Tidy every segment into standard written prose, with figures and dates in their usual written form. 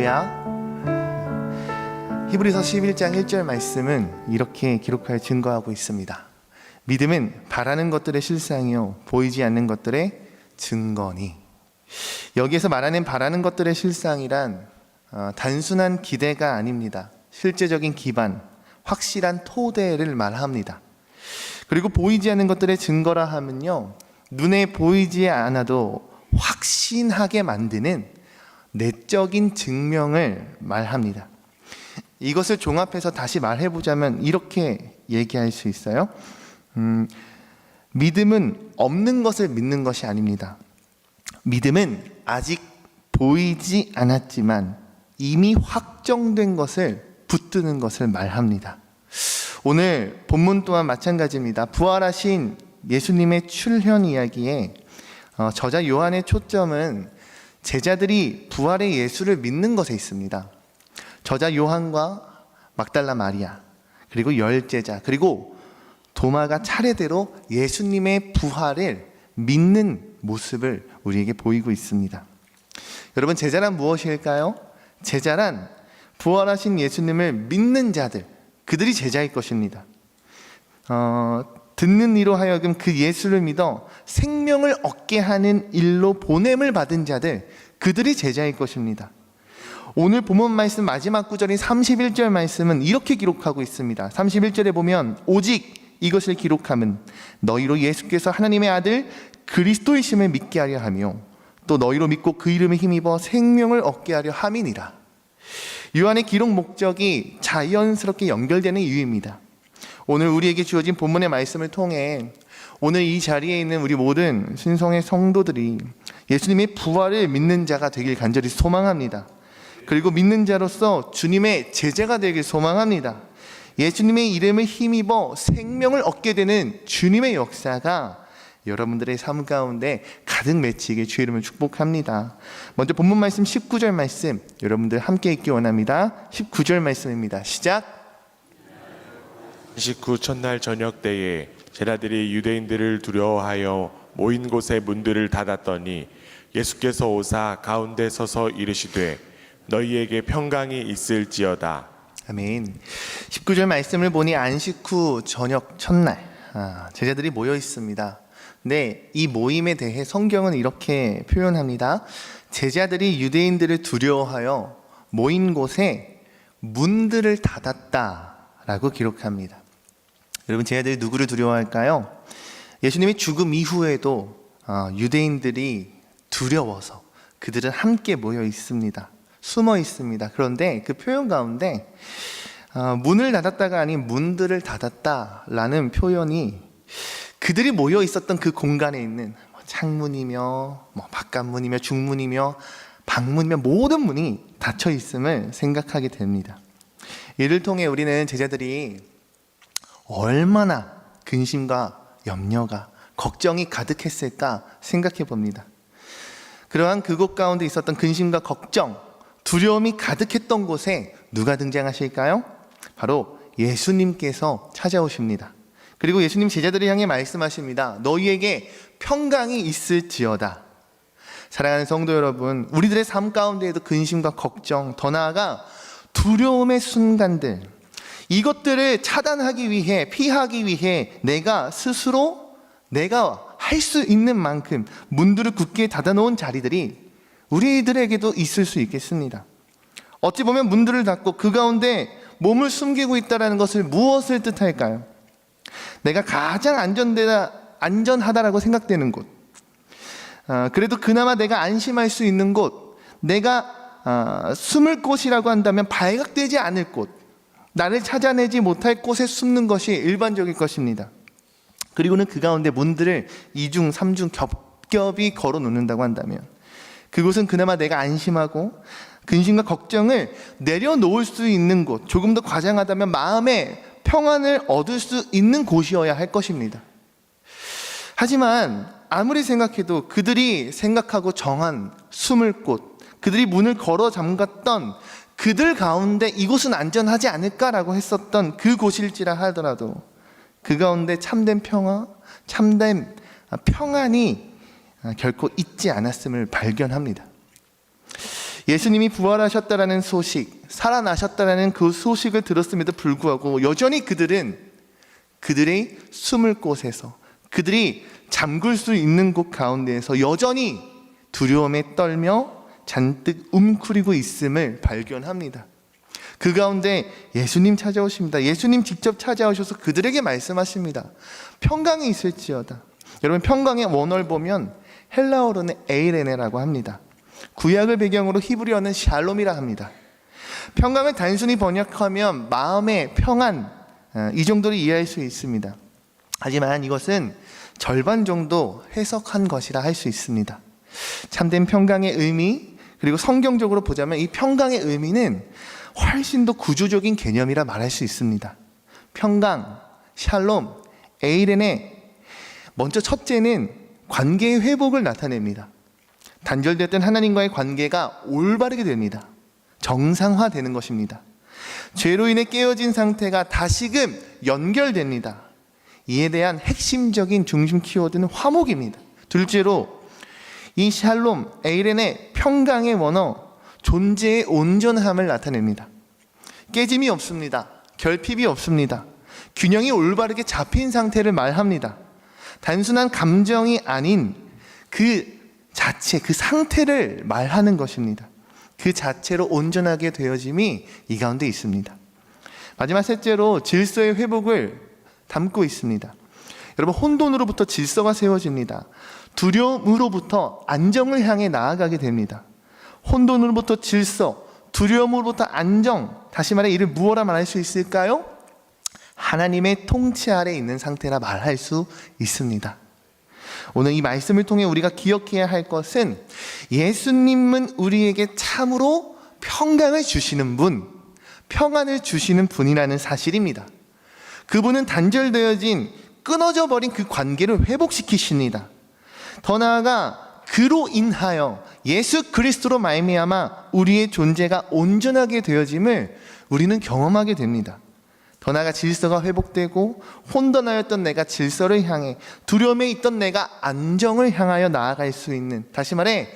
할렐루야. 히브리서 11장 1절 말씀은 이렇게 기록하여 증거하고 있습니다. 믿음은 바라는 것들의 실상이요 보이지 않는 것들의 증거니. 여기에서 말하는 바라는 것들의 실상이란 단순한 기대가 아닙니다. 실제적인 기반, 확실한 토대를 말합니다. 그리고 보이지 않는 것들의 증거라 하면요, 눈에 보이지 않아도 확신하게 만드는 내적인 증명을 말합니다. 이것을 종합해서 다시 말해보자면 이렇게 얘기할 수 있어요. 믿음은 없는 것을 믿는 것이 아닙니다. 믿음은 아직 보이지 않았지만 이미 확정된 것을 붙드는 것을 말합니다. 오늘 본문 또한 마찬가지입니다. 부활하신 예수님의 출현 이야기에 저자 요한의 초점은 제자들이 부활의 예수를 믿는 것에 있습니다. 저자 요한과 막달라 마리아, 그리고 열 제자, 그리고 도마가 차례대로 예수님의 부활을 믿는 모습을 우리에게 보이고 있습니다. 여러분, 제자란 무엇일까요? 제자란 부활하신 예수님을 믿는 자들, 그들이 제자일 것입니다. 듣는 이로 하여금 그 예수를 믿어 생명을 얻게 하는 일로 보냄을 받은 자들, 그들이 제자일 것입니다. 오늘 본문 말씀 마지막 구절인 31절 말씀은 이렇게 기록하고 있습니다. 31절에 보면 오직 이것을 기록함은 너희로 예수께서 하나님의 아들 그리스도이심을 믿게 하려 하며 또 너희로 믿고 그 이름에 힘입어 생명을 얻게 하려 함이니라. 요한의 기록 목적이 자연스럽게 연결되는 이유입니다. 오늘 우리에게 주어진 본문의 말씀을 통해 오늘 이 자리에 있는 우리 모든 신성의 성도들이 예수님의 부활을 믿는 자가 되길 간절히 소망합니다. 그리고 믿는 자로서 주님의 제자가 되길 소망합니다. 예수님의 이름을 힘입어 생명을 얻게 되는 주님의 역사가 여러분들의 삶 가운데 가득 맺히길 주의 이름을 축복합니다. 먼저 본문 말씀 19절 말씀 여러분들 함께 읽기 원합니다. 19절 말씀입니다. 시작. 29 첫날 저녁 때에 제자들이 유대인들을 두려워하여 모인 곳의 문들을 닫았더니 예수께서 오사 가운데 서서 이르시되 너희에게 평강이 있을지어다. 아멘. 19절 말씀을 보니 안식 후 저녁 첫날 제자들이 모여 있습니다. 네, 이 모임에 대해 성경은 이렇게 표현합니다. 제자들이 유대인들을 두려워하여 모인 곳에 문들을 닫았다라고 기록합니다. 여러분, 제자들이 누구를 두려워할까요? 예수님의 죽음 이후에도 유대인들이 두려워서 그들은 함께 모여 있습니다. 숨어 있습니다. 그런데 그 표현 가운데 문을 닫았다가 아닌 문들을 닫았다라는 표현이 그들이 모여 있었던 그 공간에 있는 창문이며 바깥문이며 중문이며 방문이며 모든 문이 닫혀 있음을 생각하게 됩니다. 이를 통해 우리는 제자들이 얼마나 근심과 염려가 걱정이 가득했을까 생각해 봅니다. 그러한 그곳 가운데 있었던 근심과 걱정, 두려움이 가득했던 곳에 누가 등장하실까요? 바로 예수님께서 찾아오십니다. 그리고 예수님 제자들을 향해 말씀하십니다. 너희에게 평강이 있을지어다. 사랑하는 성도 여러분, 우리들의 삶 가운데에도 근심과 걱정, 더 나아가 두려움의 순간들, 이것들을 차단하기 위해, 피하기 위해 내가 스스로 할 수 있는 만큼 문들을 굳게 닫아놓은 자리들이 우리들에게도 있을 수 있겠습니다. 어찌 보면 문들을 닫고 그 가운데 몸을 숨기고 있다는 것을 무엇을 뜻할까요? 내가 가장 안전하다라고 생각되는 곳, 그래도 그나마 내가 안심할 수 있는 곳, 내가 숨을 곳이라고 한다면 발각되지 않을 곳, 나를 찾아내지 못할 곳에 숨는 것이 일반적일 것입니다. 그리고는 그 가운데 문들을 2중, 3중 겹겹이 걸어 놓는다고 한다면 그곳은 그나마 내가 안심하고 근심과 걱정을 내려놓을 수 있는 곳, 조금 더 과장하다면 마음의 평안을 얻을 수 있는 곳이어야 할 것입니다. 하지만 아무리 생각해도 그들이 생각하고 정한 숨을 곳, 그들이 문을 걸어 잠갔던 그들 가운데 이곳은 안전하지 않을까라고 했었던 그 곳일지라 하더라도 그 가운데 참된 평화, 참된 평안이 결코 있지 않았음을 발견합니다. 예수님이 부활하셨다라는 소식, 살아나셨다라는 그 소식을 들었음에도 불구하고 여전히 그들은 그들의 숨을 곳에서, 그들이 잠글 수 있는 곳 가운데에서 여전히 두려움에 떨며 잔뜩 웅크리고 있음을 발견합니다. 그 가운데 예수님 찾아오십니다. 예수님 직접 찾아오셔서 그들에게 말씀하십니다. 평강이 있을지어다. 여러분, 평강의 원어를 보면 헬라어로는 에이레네라고 합니다. 구약을 배경으로 히브리어는 샬롬이라 합니다. 평강을 단순히 번역하면 마음의 평안, 이 정도로 이해할 수 있습니다. 하지만 이것은 절반 정도 해석한 것이라 할 수 있습니다. 참된 평강의 의미, 그리고 성경적으로 보자면 이 평강의 의미는 훨씬 더 구조적인 개념이라 말할 수 있습니다. 평강, 샬롬, 에이레네, 먼저 첫째는 관계의 회복을 나타냅니다. 단절됐던 하나님과의 관계가 올바르게 됩니다. 정상화되는 것입니다. 죄로 인해 깨어진 상태가 다시금 연결됩니다. 이에 대한 핵심적인 중심 키워드는 화목입니다. 둘째로 이 샬롬, 에이렌의 평강의 원어, 존재의 온전함을 나타냅니다. 깨짐이 없습니다. 결핍이 없습니다. 균형이 올바르게 잡힌 상태를 말합니다. 단순한 감정이 아닌 그 자체, 그 상태를 말하는 것입니다. 그 자체로 온전하게 되어짐이 이 가운데 있습니다. 마지막 셋째로 질서의 회복을 담고 있습니다. 여러분, 혼돈으로부터 질서가 세워집니다. 두려움으로부터 안정을 향해 나아가게 됩니다. 혼돈으로부터 질서, 두려움으로부터 안정, 다시 말해 이를 무엇라 말할 수 있을까요? 하나님의 통치 아래 있는 상태라 말할 수 있습니다. 오늘 이 말씀을 통해 우리가 기억해야 할 것은 예수님은 우리에게 참으로 평강을 주시는 분, 평안을 주시는 분이라는 사실입니다. 그분은 단절되어진, 끊어져 버린 그 관계를 회복시키십니다. 더 나아가 그로 인하여 예수 그리스도로 말미암아 우리의 존재가 온전하게 되어짐을 우리는 경험하게 됩니다. 더 나아가 질서가 회복되고 혼돈하였던 내가 질서를 향해, 두려움에 있던 내가 안정을 향하여 나아갈 수 있는, 다시 말해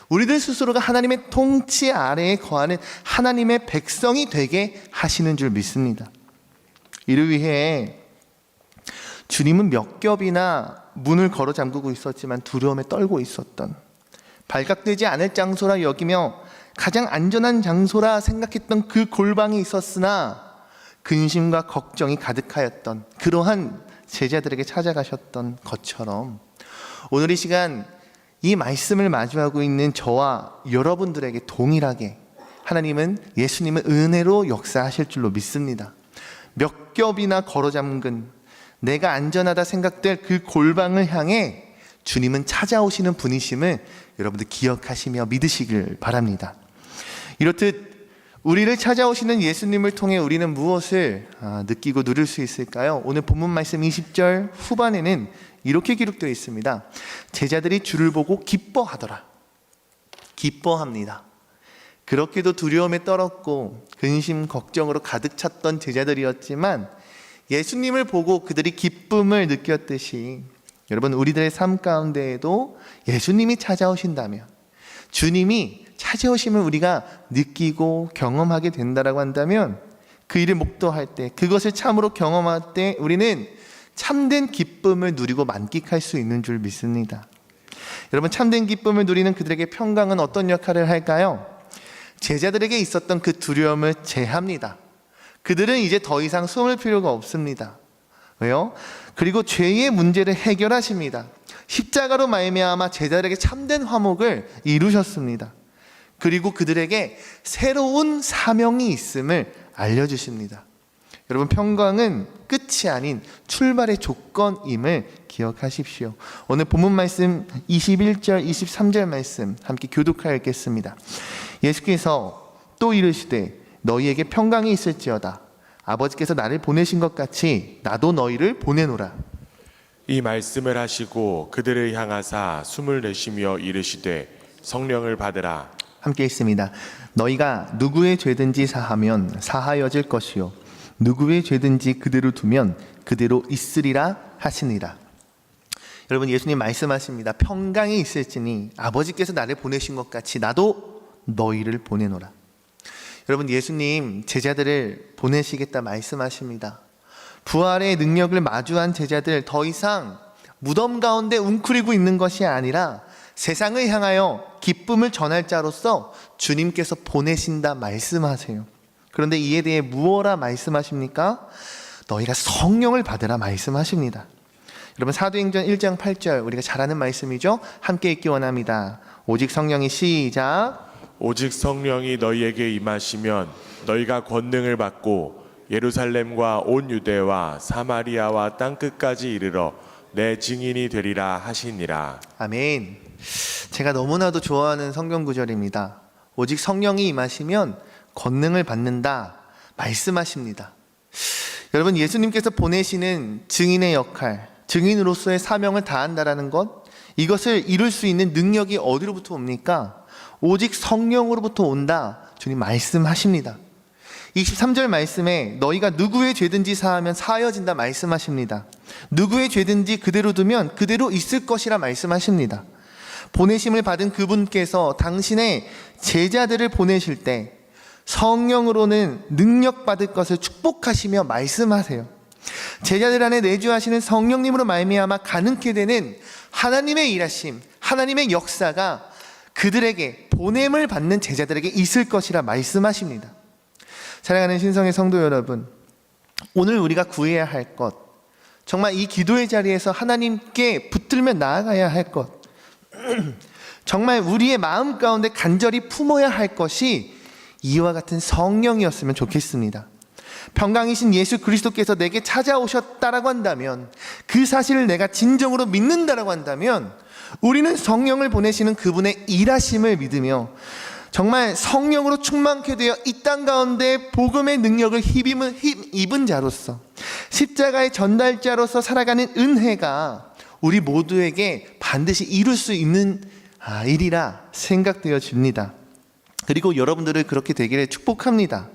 우리들 스스로가 하나님의 통치 아래에 거하는 하나님의 백성이 되게 하시는 줄 믿습니다. 이를 위해 주님은 몇 겹이나 문을 걸어 잠그고 있었지만 두려움에 떨고 있었던, 발각되지 않을 장소라 여기며 가장 안전한 장소라 생각했던 그 골방이 있었으나 근심과 걱정이 가득하였던 그러한 제자들에게 찾아가셨던 것처럼 오늘 이 시간 이 말씀을 마주하고 있는 저와 여러분들에게 동일하게 하나님은, 예수님은 은혜로 역사하실 줄로 믿습니다. 몇 겹이나 걸어 잠근 내가 안전하다 생각될 그 골방을 향해 주님은 찾아오시는 분이심을 여러분들 기억하시며 믿으시길 바랍니다. 이렇듯 우리를 찾아오시는 예수님을 통해 우리는 무엇을 느끼고 누릴 수 있을까요? 오늘 본문 말씀 20절 후반에는 이렇게 기록되어 있습니다. 제자들이 주를 보고 기뻐하더라. 기뻐합니다. 그렇게도 두려움에 떨었고 근심 걱정으로 가득 찼던 제자들이었지만 예수님을 보고 그들이 기쁨을 느꼈듯이 여러분, 우리들의 삶 가운데에도 예수님이 찾아오신다면, 주님이 찾아오심을 우리가 느끼고 경험하게 된다라고 한다면 그 일을 목도할 때, 그것을 참으로 경험할 때 우리는 참된 기쁨을 누리고 만끽할 수 있는 줄 믿습니다. 여러분, 참된 기쁨을 누리는 그들에게 평강은 어떤 역할을 할까요? 제자들에게 있었던 그 두려움을 제합니다. 그들은 이제 더 이상 숨을 필요가 없습니다. 왜요? 그리고 죄의 문제를 해결하십니다. 십자가로 말미암아 제자들에게 참된 화목을 이루셨습니다. 그리고 그들에게 새로운 사명이 있음을 알려주십니다. 여러분, 평강은 끝이 아닌 출발의 조건임을 기억하십시오. 오늘 본문 말씀 21절 23절 말씀 함께 교독하여 읽겠습니다. 예수께서 또 이르시되 너희에게 평강이 있을지어다. 아버지께서 나를 보내신 것 같이 나도 너희를 보내노라. 이 말씀을 하시고 그들을 향하사 숨을 내쉬며 이르시되 성령을 받으라. 함께 있습니다. 너희가 누구의 죄든지 사하면 사하여질 것이요 누구의 죄든지 그대로 두면 그대로 있으리라 하시니라. 여러분, 예수님 말씀하십니다. 평강이 있을지니 아버지께서 나를 보내신 것 같이 나도 너희를 보내노라. 여러분, 예수님 제자들을 보내시겠다 말씀하십니다. 부활의 능력을 마주한 제자들, 더 이상 무덤 가운데 웅크리고 있는 것이 아니라 세상을 향하여 기쁨을 전할 자로서 주님께서 보내신다 말씀하세요. 그런데 이에 대해 무엇라 말씀하십니까? 너희가 성령을 받으라 말씀하십니다. 여러분, 사도행전 1장 8절, 우리가 잘 아는 말씀이죠. 함께 읽기 원합니다. 오직 성령이, 시작. 오직 성령이 너희에게 임하시면 너희가 권능을 받고 예루살렘과 온 유대와 사마리아와 땅끝까지 이르러 내 증인이 되리라 하시니라. 아멘. 제가 너무나도 좋아하는 성경 구절입니다. 오직 성령이 임하시면 권능을 받는다 말씀하십니다. 여러분, 예수님께서 보내시는 증인의 역할, 증인으로서의 사명을 다한다라는 것, 이것을 이룰 수 있는 능력이 어디로부터 옵니까? 오직 성령으로부터 온다 주님 말씀하십니다. 23절 말씀에 너희가 누구의 죄든지 사하면 사하여진다 말씀하십니다. 누구의 죄든지 그대로 두면 그대로 있을 것이라 말씀하십니다. 보내심을 받은 그분께서 당신의 제자들을 보내실 때 성령으로는 능력받을 것을 축복하시며 말씀하세요. 제자들 안에 내주하시는 성령님으로 말미암아 가능케 되는 하나님의 일하심, 하나님의 역사가 그들에게, 보냄을 받는 제자들에게 있을 것이라 말씀하십니다. 사랑하는 신성의 성도 여러분, 오늘 우리가 구해야 할 것, 정말 이 기도의 자리에서 하나님께 붙들며 나아가야 할 것, 정말 우리의 마음 가운데 간절히 품어야 할 것이 이와 같은 성령이었으면 좋겠습니다. 평강이신 예수 그리스도께서 내게 찾아오셨다라고 한다면, 그 사실을 내가 진정으로 믿는다라고 한다면, 우리는 성령을 보내시는 그분의 일하심을 믿으며 정말 성령으로 충만케 되어 이 땅 가운데 복음의 능력을 힘입은 자로서, 십자가의 전달자로서 살아가는 은혜가 우리 모두에게 반드시 이룰 수 있는 일이라 생각되어집니다. 그리고 여러분들을 그렇게 되기를 축복합니다.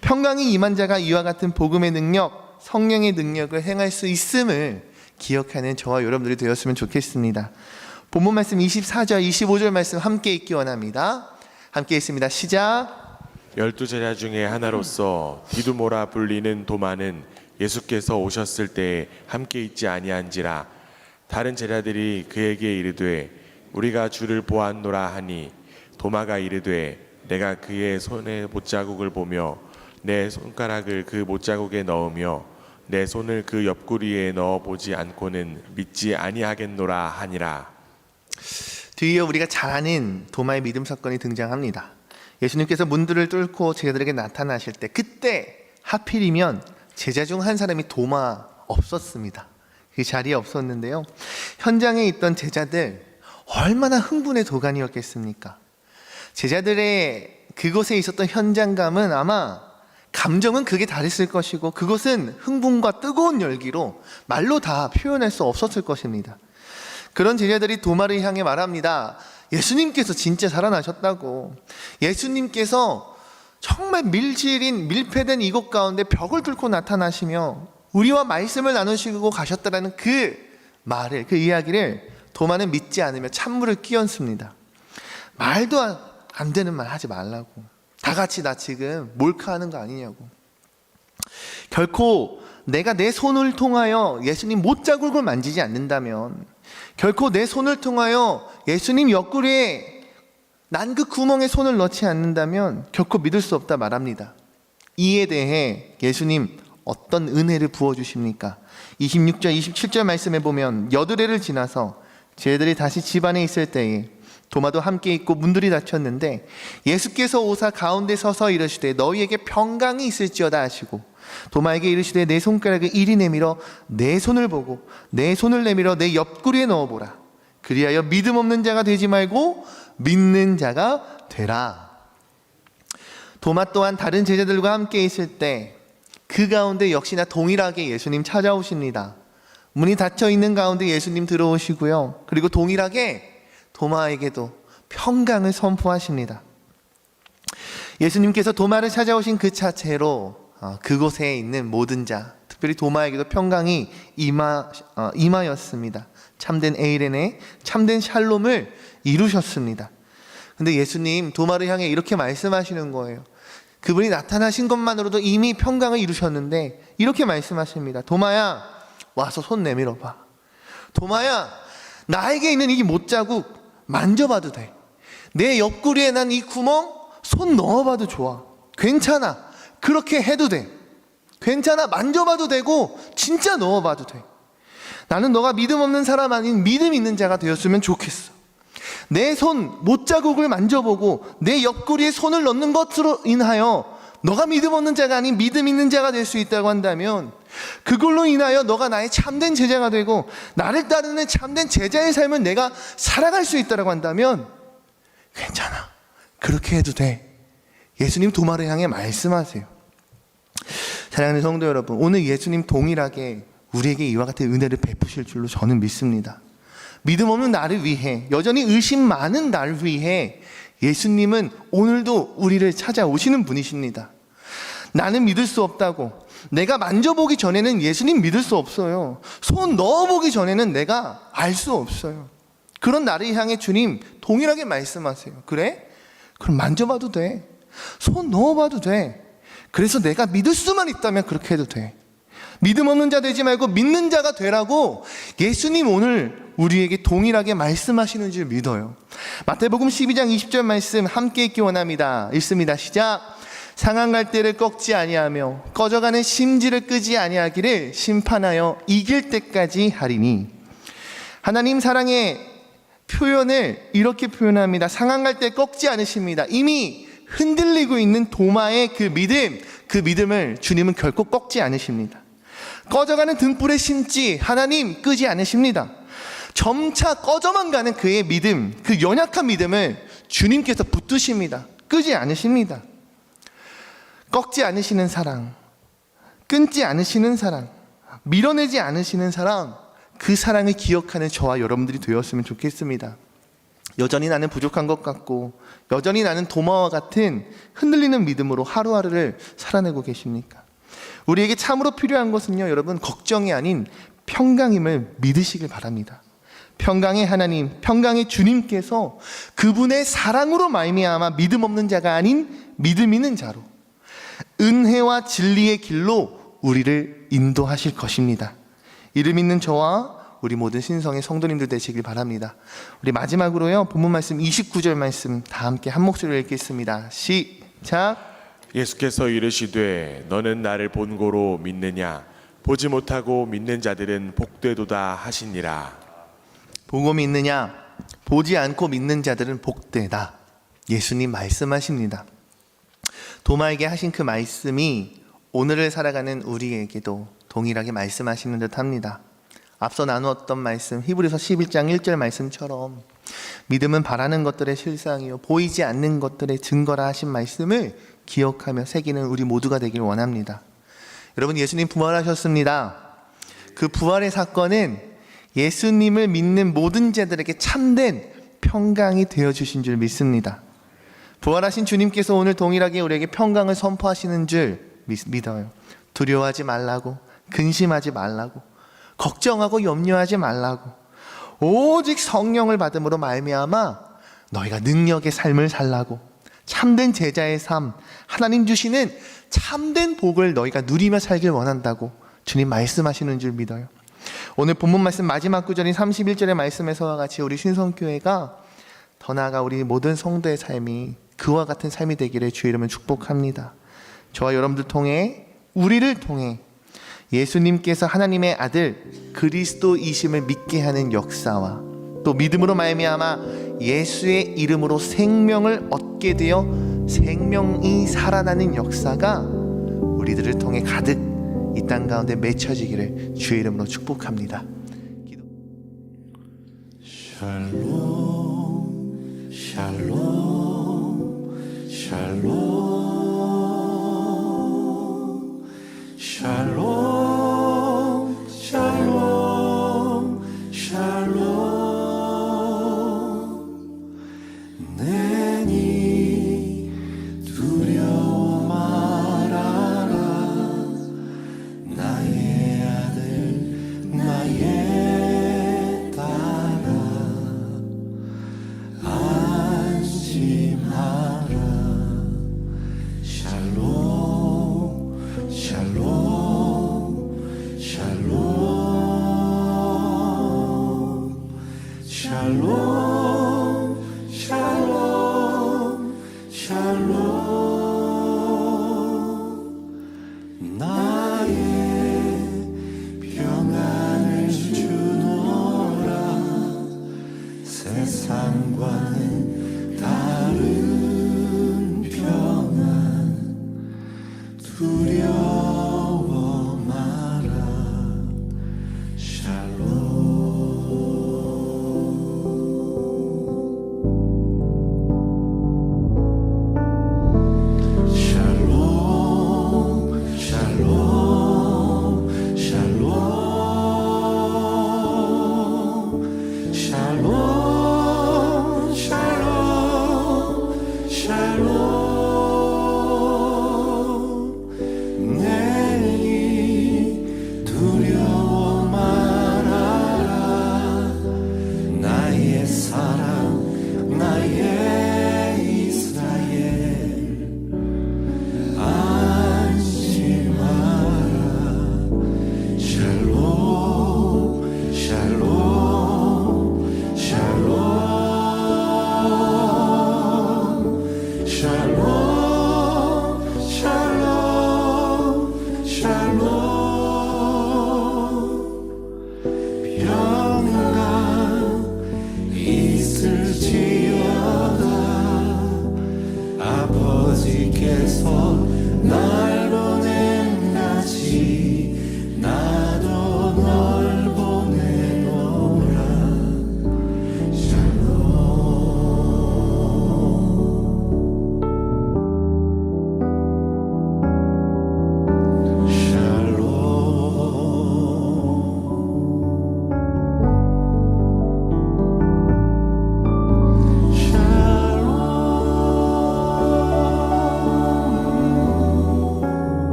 평강이 임한 자가 이와 같은 복음의 능력, 성령의 능력을 행할 수 있음을 기억하는 저와 여러분들이 되었으면 좋겠습니다. 본문 말씀 24절, 25절 말씀 함께 읽기 원합니다. 함께 읽습니다. 시작. 12제자 중에 하나로서 디두모라 불리는 도마는 예수께서 오셨을 때에 함께 있지 아니한지라. 다른 제자들이 그에게 이르되 우리가 주를 보았노라 하니 도마가 이르되 내가 그의 손의 못자국을 보며 내 손가락을 그 못자국에 넣으며 내 손을 그 옆구리에 넣어보지 않고는 믿지 아니하겠노라 하니라. 뒤이어 우리가 잘 아는 도마의 믿음 사건이 등장합니다. 예수님께서 문들을 뚫고 제자들에게 나타나실 때, 그때 하필이면 제자 중 한 사람이 도마 없었습니다. 그 자리에 없었는데요, 현장에 있던 제자들 얼마나 흥분의 도가니였겠습니까? 제자들의 그곳에 있었던 현장감은 아마 감정은 극에 달했을 것이고, 그것은 흥분과 뜨거운 열기로 말로 다 표현할 수 없었을 것입니다. 그런 제자들이 도마를 향해 말합니다. 예수님께서 진짜 살아나셨다고, 예수님께서 정말 밀폐된 이곳 가운데 벽을 뚫고 나타나시며 우리와 말씀을 나누시고 가셨다라는 그 말을, 그 이야기를 도마는 믿지 않으며 찬물을 끼얹습니다. 말도 안 되는 말 하지 말라고, 다 같이 나 지금 몰카하는 거 아니냐고. 결코 내가 내 손을 통하여 예수님 못자국을 만지지 않는다면, 결코 내 손을 통하여 예수님 옆구리에 난 그 구멍에 손을 넣지 않는다면 결코 믿을 수 없다 말합니다. 이에 대해 예수님 어떤 은혜를 부어주십니까? 26절 27절 말씀에 보면, 여드레를 지나서 제자들이 다시 집 안에 있을 때에 도마도 함께 있고 문들이 닫혔는데 예수께서 오사 가운데 서서 이르시되 너희에게 평강이 있을지어다 하시고, 도마에게 이르시되 내 손가락을 이리 내밀어 내 손을 보고 내 손을 내밀어 내 옆구리에 넣어보라. 그리하여 믿음 없는 자가 되지 말고 믿는 자가 되라. 도마 또한 다른 제자들과 함께 있을 때 그 가운데 역시나 동일하게 예수님 찾아오십니다. 문이 닫혀 있는 가운데 예수님 들어오시고요, 그리고 동일하게 도마에게도 평강을 선포하십니다. 예수님께서 도마를 찾아오신 그 자체로 그곳에 있는 모든 자, 특별히 도마에게도 평강이 임하였습니다. 참된 에이레네, 참된 샬롬을 이루셨습니다. 근데 예수님 도마를 향해 이렇게 말씀하시는 거예요. 그분이 나타나신 것만으로도 이미 평강을 이루셨는데 이렇게 말씀하십니다. 도마야, 와서 손 내밀어 봐. 도마야, 나에게 있는 이 못자국 만져봐도 돼. 내 옆구리에 난 이 구멍 손 넣어봐도 좋아. 괜찮아. 그렇게 해도 돼. 괜찮아. 만져봐도 되고 진짜 넣어봐도 돼. 나는 너가 믿음 없는 사람 아닌 믿음 있는 자가 되었으면 좋겠어. 내 손 못자국을 만져보고 내 옆구리에 손을 넣는 것으로 인하여 너가 믿음 없는 자가 아닌 믿음 있는 자가 될 수 있다고 한다면, 그걸로 인하여 너가 나의 참된 제자가 되고 나를 따르는 참된 제자의 삶을 내가 살아갈 수 있다고 한다면 괜찮아. 그렇게 해도 돼. 예수님 도마를 향해 말씀하세요. 사랑하는 성도 여러분, 오늘 예수님 동일하게 우리에게 이와 같은 은혜를 베푸실 줄로 저는 믿습니다. 믿음 없는 나를 위해, 여전히 의심 많은 나를 위해 예수님은 오늘도 우리를 찾아오시는 분이십니다. 나는 믿을 수 없다고, 내가 만져보기 전에는 예수님 믿을 수 없어요. 손 넣어보기 전에는 내가 알 수 없어요. 그런 나를 향해 주님 동일하게 말씀하세요. 그래? 그럼 만져봐도 돼. 손 넣어봐도 돼. 그래서 내가 믿을 수만 있다면 그렇게 해도 돼. 믿음 없는 자 되지 말고 믿는 자가 되라고 예수님 오늘 우리에게 동일하게 말씀하시는 줄 믿어요. 마태복음 12장 20절 말씀 함께 읽기 원합니다. 읽습니다. 시작. 상한 갈대를 꺾지 아니하며 꺼져가는 심지를 끄지 아니하기를 심판하여 이길 때까지 하리니. 하나님 사랑의 표현을 이렇게 표현합니다. 상한 갈대 꺾지 않으십니다. 이미 흔들리고 있는 도마의 그 믿음을 주님은 결코 꺾지 않으십니다. 꺼져가는 등불의 심지 하나님 끄지 않으십니다. 점차 꺼져만 가는 그의 믿음, 그 연약한 믿음을 주님께서 붙드십니다. 끄지 않으십니다. 꺾지 않으시는 사랑, 끊지 않으시는 사랑, 밀어내지 않으시는 사랑, 그 사랑을 기억하는 저와 여러분들이 되었으면 좋겠습니다. 여전히 나는 부족한 것 같고 여전히 나는 도마와 같은 흔들리는 믿음으로 하루하루를 살아내고 계십니까? 우리에게 참으로 필요한 것은요, 여러분, 걱정이 아닌 평강임을 믿으시길 바랍니다. 평강의 하나님, 평강의 주님께서 그분의 사랑으로 말미암아 믿음 없는 자가 아닌 믿음 있는 자로 은혜와 진리의 길로 우리를 인도하실 것입니다. 이를 믿는 저와 우리 모든 신성의 성도님들 되시길 바랍니다. 우리 마지막으로요, 본문 말씀 29절 말씀 다 함께 한 목소리로 읽겠습니다. 시작. 예수께서 이르시되 너는 나를 본고로 믿느냐? 보지 못하고 믿는 자들은 복되도다 하시니라. 보고 믿느냐? 보지 않고 믿는 자들은 복되다. 예수님 말씀하십니다. 도마에게 하신 그 말씀이 오늘을 살아가는 우리에게도 동일하게 말씀하시는 듯 합니다. 앞서 나누었던 말씀, 히브리서 11장 1절 말씀처럼 믿음은 바라는 것들의 실상이요 보이지 않는 것들의 증거라 하신 말씀을 기억하며 새기는 우리 모두가 되길 원합니다. 여러분, 예수님 부활하셨습니다. 그 부활의 사건은 예수님을 믿는 모든 자들에게 참된 평강이 되어주신 줄 믿습니다. 부활하신 주님께서 오늘 동일하게 우리에게 평강을 선포하시는 줄 믿어요. 두려워하지 말라고, 근심하지 말라고, 걱정하고 염려하지 말라고, 오직 성령을 받음으로 말미암아 너희가 능력의 삶을 살라고, 참된 제자의 삶, 하나님 주시는 참된 복을 너희가 누리며 살길 원한다고 주님 말씀하시는 줄 믿어요. 오늘 본문 말씀 마지막 구절인 31절의 말씀에서와 같이 우리 신성교회가 더 나아가 우리 모든 성도의 삶이 그와 같은 삶이 되기를 주의 이름으로 축복합니다. 저와 여러분들 통해, 우리를 통해 예수님께서 하나님의 아들 그리스도이심을 믿게 하는 역사와 또 믿음으로 말미암아 예수의 이름으로 생명을 얻게 되어 생명이 살아나는 역사가 우리들을 통해 가득 이 땅 가운데 맺혀지기를 주의 이름으로 축복합니다. 샬롬 샬롬 샬롬 샬롬 샬롬 샬롬 내니 두려워 말아라 나의 아들 나의 딸아 안심 샬롬 샬롬 샬롬 나의 평안을 주노라 세상과는 다른 평안 두려워 마라 샬롬